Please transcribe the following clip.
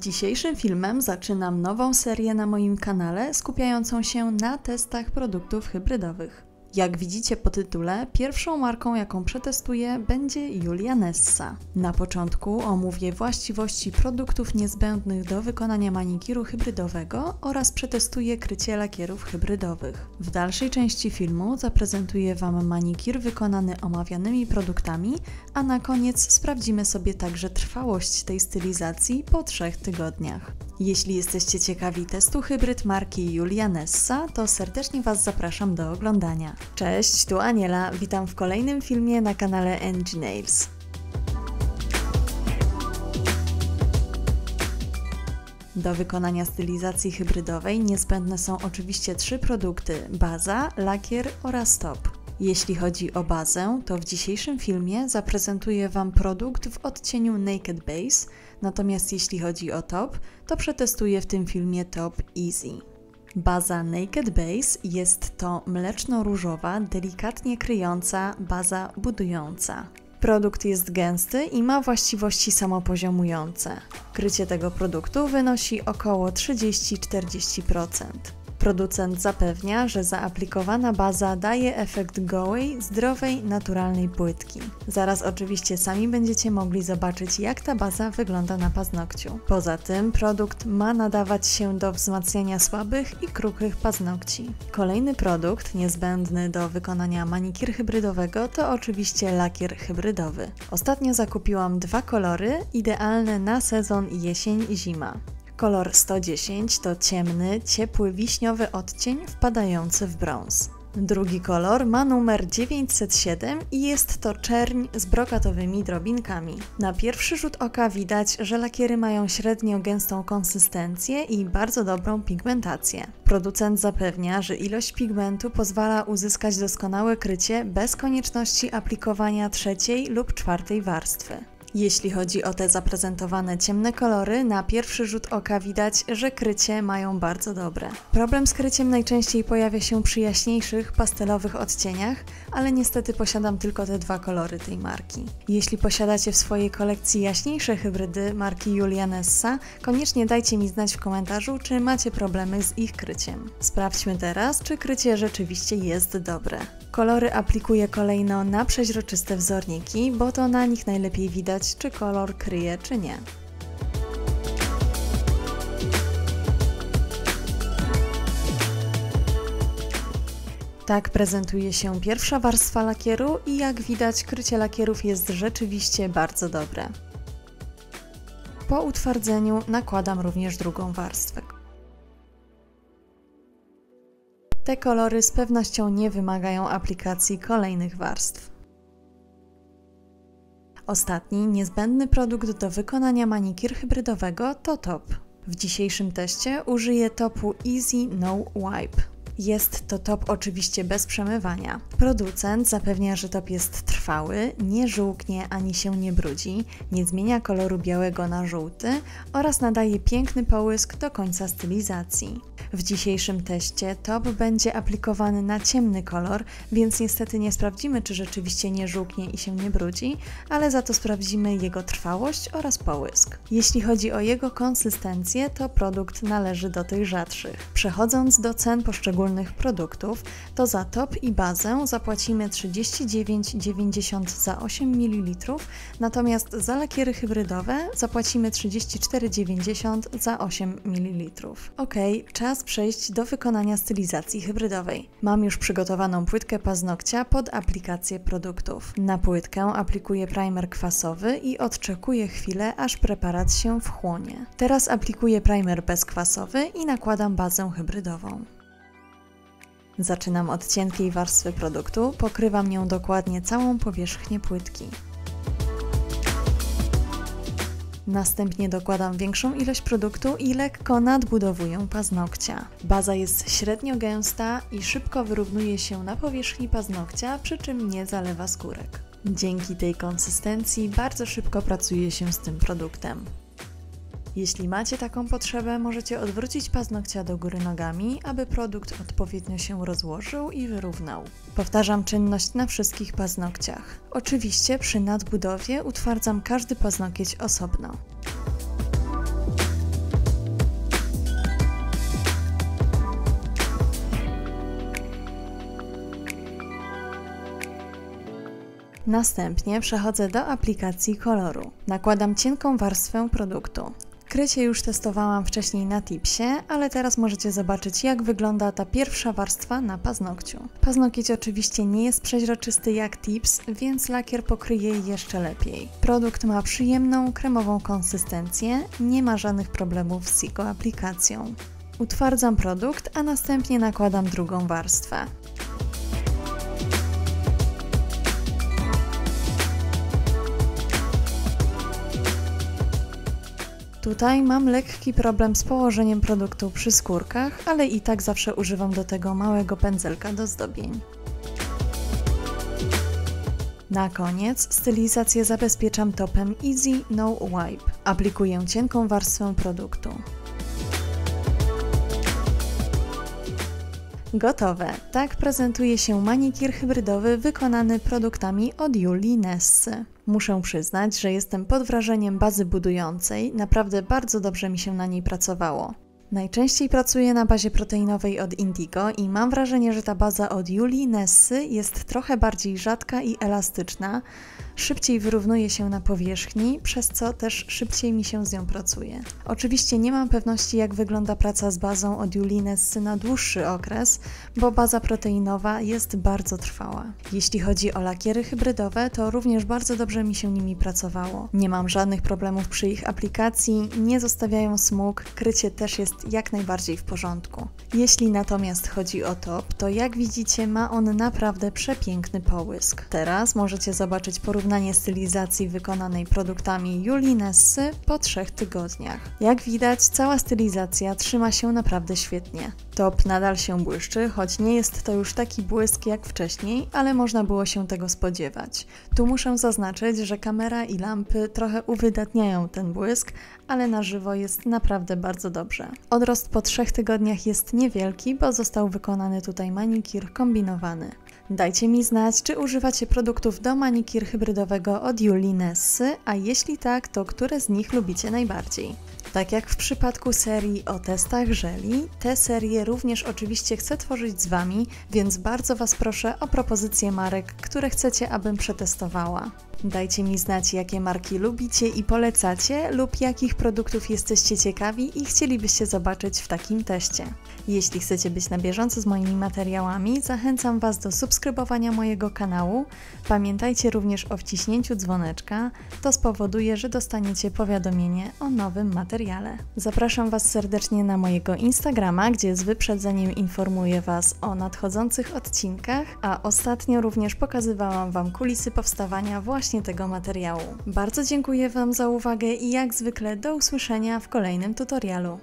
Dzisiejszym filmem zaczynam nową serię na moim kanale skupiającą się na testach produktów hybrydowych. Jak widzicie po tytule, pierwszą marką, jaką przetestuję, będzie Julia Nessa. Na początku omówię właściwości produktów niezbędnych do wykonania manikiru hybrydowego oraz przetestuję krycie lakierów hybrydowych. W dalszej części filmu zaprezentuję Wam manikir wykonany omawianymi produktami, a na koniec sprawdzimy sobie także trwałość tej stylizacji po 3 tygodniach. Jeśli jesteście ciekawi testu hybryd marki Julia Nessa, to serdecznie Was zapraszam do oglądania. Cześć, tu Aniela, witam w kolejnym filmie na kanale NG Nails. Do wykonania stylizacji hybrydowej niezbędne są oczywiście 3 produkty: baza, lakier oraz top. Jeśli chodzi o bazę, to w dzisiejszym filmie zaprezentuję Wam produkt w odcieniu Naked Base, natomiast jeśli chodzi o top, to przetestuję w tym filmie Top Easy. Baza Naked Base jest to mleczno-różowa, delikatnie kryjąca baza budująca. Produkt jest gęsty i ma właściwości samopoziomujące. Krycie tego produktu wynosi około 30-40%. Producent zapewnia, że zaaplikowana baza daje efekt gołej, zdrowej, naturalnej płytki. Zaraz oczywiście sami będziecie mogli zobaczyć, jak ta baza wygląda na paznokciu. Poza tym produkt ma nadawać się do wzmacniania słabych i kruchych paznokci. Kolejny produkt niezbędny do wykonania manikir hybrydowego to oczywiście lakier hybrydowy. Ostatnio zakupiłam 2 kolory, idealne na sezon jesień-zima. Kolor 110 to ciemny, ciepły wiśniowy odcień wpadający w brąz. Drugi kolor ma numer 907 i jest to czerń z brokatowymi drobinkami. Na pierwszy rzut oka widać, że lakiery mają średnio gęstą konsystencję i bardzo dobrą pigmentację. Producent zapewnia, że ilość pigmentu pozwala uzyskać doskonałe krycie bez konieczności aplikowania 3. lub 4. warstwy. Jeśli chodzi o te zaprezentowane ciemne kolory, na pierwszy rzut oka widać, że krycie mają bardzo dobre. Problem z kryciem najczęściej pojawia się przy jaśniejszych, pastelowych odcieniach, ale niestety posiadam tylko te 2 kolory tej marki. Jeśli posiadacie w swojej kolekcji jaśniejsze hybrydy marki Julia Nessa, koniecznie dajcie mi znać w komentarzu, czy macie problemy z ich kryciem. Sprawdźmy teraz, czy krycie rzeczywiście jest dobre. Kolory aplikuję kolejno na przeźroczyste wzorniki, bo to na nich najlepiej widać, czy kolor kryje, czy nie. Tak prezentuje się pierwsza warstwa lakieru i jak widać, krycie lakierów jest rzeczywiście bardzo dobre. Po utwardzeniu nakładam również drugą warstwę. Te kolory z pewnością nie wymagają aplikacji kolejnych warstw. Ostatni, niezbędny produkt do wykonania manikir hybrydowego to top. W dzisiejszym teście użyję topu Easy No Wipe. Jest to top oczywiście bez przemywania. Producent zapewnia, że top jest trwały, nie żółknie ani się nie brudzi, nie zmienia koloru białego na żółty oraz nadaje piękny połysk do końca stylizacji. W dzisiejszym teście top będzie aplikowany na ciemny kolor, więc niestety nie sprawdzimy, czy rzeczywiście nie żółknie i się nie brudzi, ale za to sprawdzimy jego trwałość oraz połysk. Jeśli chodzi o jego konsystencję, to produkt należy do tych rzadszych. Przechodząc do cen poszczególnych produktów, to za top i bazę zapłacimy 39,90 za 8 ml, natomiast za lakiery hybrydowe zapłacimy 34,90 za 8 ml. Ok, czas przejść do wykonania stylizacji hybrydowej. Mam już przygotowaną płytkę paznokcia pod aplikację produktów. Na płytkę aplikuję primer kwasowy i odczekuję chwilę, aż preparat się wchłonie. Teraz aplikuję primer bezkwasowy i nakładam bazę hybrydową. Zaczynam od cienkiej warstwy produktu, pokrywam nią dokładnie całą powierzchnię płytki. Następnie dokładam większą ilość produktu i lekko nadbudowuję paznokcia. Baza jest średnio gęsta i szybko wyrównuje się na powierzchni paznokcia, przy czym nie zalewa skórek. Dzięki tej konsystencji bardzo szybko pracuje się z tym produktem. Jeśli macie taką potrzebę, możecie odwrócić paznokcia do góry nogami, aby produkt odpowiednio się rozłożył i wyrównał. Powtarzam czynność na wszystkich paznokciach. Oczywiście przy nadbudowie utwardzam każdy paznokieć osobno. Następnie przechodzę do aplikacji koloru. Nakładam cienką warstwę produktu. Krycie już testowałam wcześniej na tipsie, ale teraz możecie zobaczyć, jak wygląda ta pierwsza warstwa na paznokciu. Paznokieć oczywiście nie jest przeźroczysty jak tips, więc lakier pokryje jeszcze lepiej. Produkt ma przyjemną, kremową konsystencję, nie ma żadnych problemów z jego aplikacją. Utwardzam produkt, a następnie nakładam drugą warstwę. Tutaj mam lekki problem z położeniem produktu przy skórkach, ale i tak zawsze używam do tego małego pędzelka do zdobień. Na koniec stylizację zabezpieczam topem Easy No Wipe. Aplikuję cienką warstwę produktu. Gotowe! Tak prezentuje się manikir hybrydowy wykonany produktami od Julii Nessy. Muszę przyznać, że jestem pod wrażeniem bazy budującej, naprawdę bardzo dobrze mi się na niej pracowało. Najczęściej pracuję na bazie proteinowej od Indigo i mam wrażenie, że ta baza od Julii Nessy jest trochę bardziej rzadka i elastyczna, szybciej wyrównuje się na powierzchni, przez co też szybciej mi się z nią pracuje. Oczywiście nie mam pewności, jak wygląda praca z bazą od Julii Nessy na dłuższy okres, bo baza proteinowa jest bardzo trwała. Jeśli chodzi o lakiery hybrydowe, to również bardzo dobrze mi się nimi pracowało. Nie mam żadnych problemów przy ich aplikacji, nie zostawiają smug, krycie też jest jak najbardziej w porządku. Jeśli natomiast chodzi o top, to jak widzicie ma on naprawdę przepiękny połysk. Teraz możecie zobaczyć porównanie stylizacji wykonanej produktami Julii Nessy po 3 tygodniach. Jak widać, cała stylizacja trzyma się naprawdę świetnie. Top nadal się błyszczy, choć nie jest to już taki błysk jak wcześniej, ale można było się tego spodziewać. Tu muszę zaznaczyć, że kamera i lampy trochę uwydatniają ten błysk, ale na żywo jest naprawdę bardzo dobrze. Odrost po 3 tygodniach jest niewielki, bo został wykonany tutaj manikir kombinowany. Dajcie mi znać, czy używacie produktów do manikir hybrydowego od Julii Nessy, a jeśli tak, to które z nich lubicie najbardziej. Tak jak w przypadku serii o testach żeli, tę serię również oczywiście chcę tworzyć z Wami, więc bardzo Was proszę o propozycje marek, które chcecie, abym przetestowała. Dajcie mi znać, jakie marki lubicie i polecacie lub jakich produktów jesteście ciekawi i chcielibyście zobaczyć w takim teście. Jeśli chcecie być na bieżąco z moimi materiałami, zachęcam Was do subskrybowania mojego kanału. Pamiętajcie również o wciśnięciu dzwoneczka, to spowoduje, że dostaniecie powiadomienie o nowym materiale. Zapraszam Was serdecznie na mojego Instagrama, gdzie z wyprzedzeniem informuję Was o nadchodzących odcinkach, a ostatnio również pokazywałam Wam kulisy powstawania właśnie tego materiału. Bardzo dziękuję Wam za uwagę i jak zwykle do usłyszenia w kolejnym tutorialu.